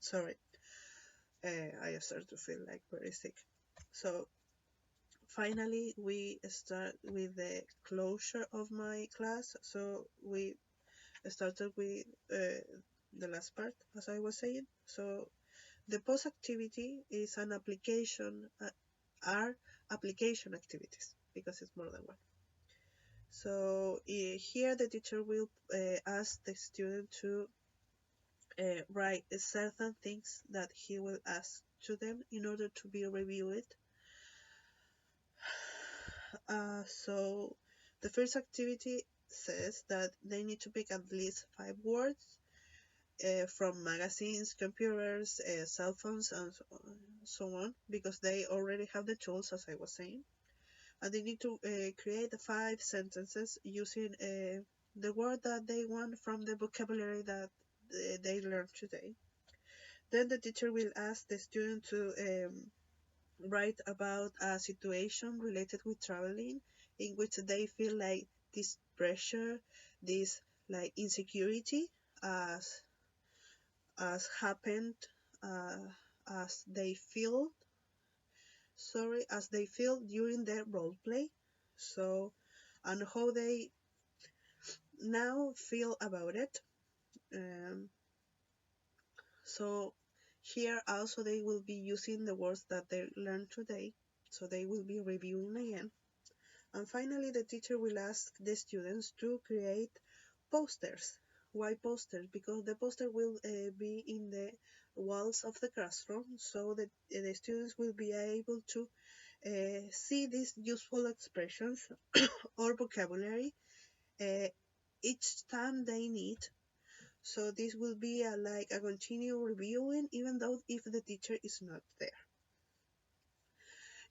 Sorry, I start to feel like very sick. So finally, we start with the closure of my class. So we started with the last part, as I was saying. So the post activity is an application, are application activities because it's more than one. So here the teacher will ask the student to write certain things that he will ask to them in order to be reviewed. So the first activity says that they need to pick at least 5 words from magazines, computers, cell phones, and so on, because they already have the tools, as I was saying. And they need to create 5 sentences using the word that they want from the vocabulary that they learned today. Then the teacher will ask the student to write about a situation related with traveling in which they feel like this pressure, this like insecurity as happened, uh, as they feel as they feel during the role play. So and how they now feel about it. um, so here also they will be using the words that they learned today, so they will be reviewing again. And finally, the teacher will ask the students to create posters. Why posters? Because the poster will be in the walls of the classroom, so that the students will be able to see these useful expressions or vocabulary uh, each time they need. So this will be like a continual reviewing, even though if the teacher is not there.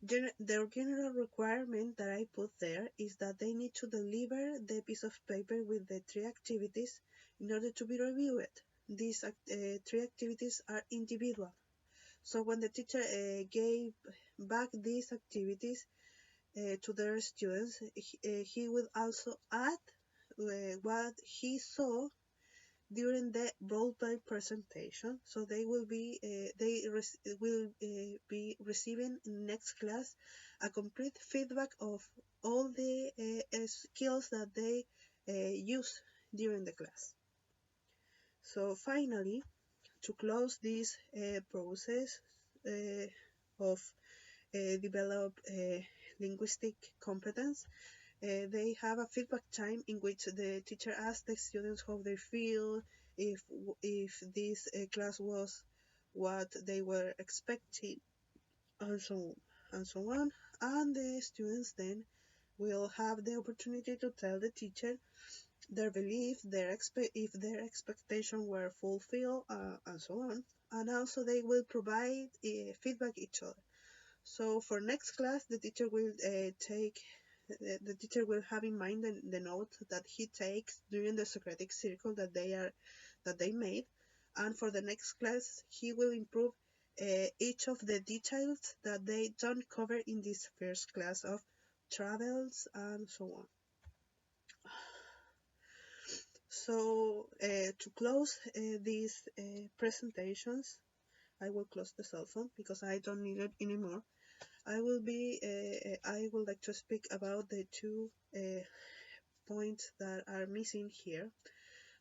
The general requirement that I put there is that they need to deliver the piece of paper with the 3 activities in order to be reviewed. These 3 activities are individual. So when the teacher gave back these activities to their students, he will also add what he saw during the role play presentation. So will be receiving in next class a complete feedback of all the skills that they use during the class. So finally, to close this process of develop linguistic competence, they have a feedback time in which the teacher asks the students how they feel, if this class was what they were expecting, and so on. And the students then will have the opportunity to tell the teacher their belief, if their expectations were fulfilled, and so on. And also they will provide feedback each other. So for next class, the teacher will the teacher will have in mind the notes that he takes during the Socratic circle that they made, and for the next class he will improve each of the details that they don't cover in this first class of travels and so on. So to close these presentations, I will close the cell phone because I don't need it anymore. I would like to speak about the 2 points that are missing here,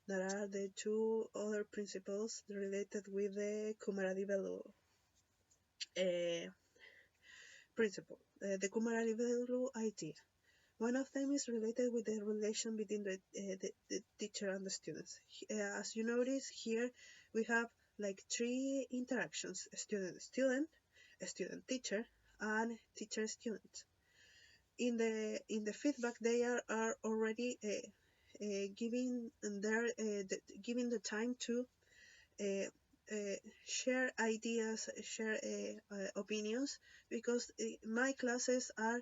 that are the 2 other principles related with the Kumaradi-Velu principle, the Kumaradi-Velu idea. One of them is related with the relation between the teacher and the students. As you notice here, we have like 3 interactions: student-student, student-teacher, and teacher-student. In the feedback, they are already giving the time to uh, share ideas, share opinions, because my classes uh,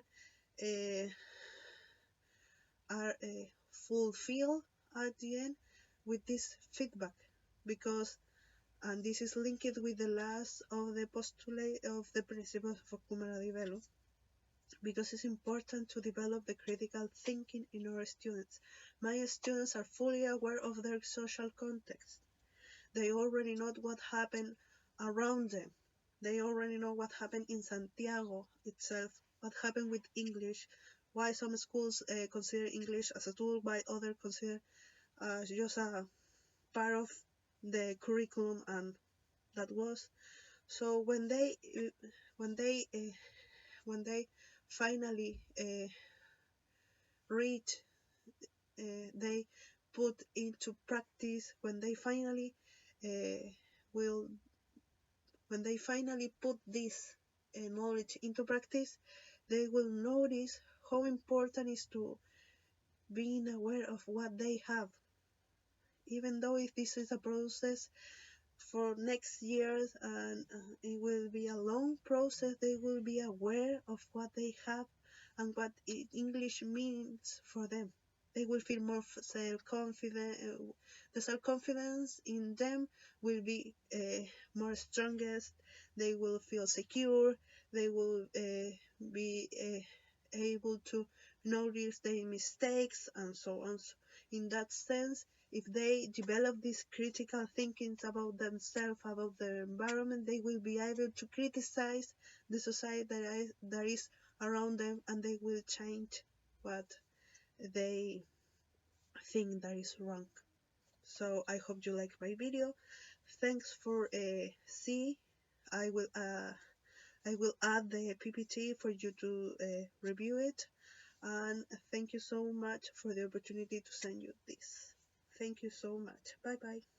are fulfilled at the end with this feedback, because and this is linked with the last of the postulate of the principles of Kumaradi-Velu, because it's important to develop the critical thinking in our students. My students are fully aware of their social context. They already know what happened around them. They already know what happened in Santiago itself, what happened with English, why some schools consider English as a tool, why others consider just a part of the curriculum, and that was. So when they when they finally read, they put into practice, uh, will when they finally put this knowledge into practice, they will notice how important it is to being aware of what they have. Even though if this is a process for next years, and it will be a long process, they will be aware of what they have and what English means for them. They will feel more self-confident. The self-confidence in them will be more strongest. They will feel secure. They will be able to notice their mistakes and so on. So in that sense, if they develop these critical thinkings about themselves, about their environment, they will be able to criticize the society that is around them, and they will change what they think that is wrong. So I hope you like my video. Thanks for see. I will uh, I will add the PPT for you to review it, and thank you so much for the opportunity to send you this. Thank you so much. Bye bye.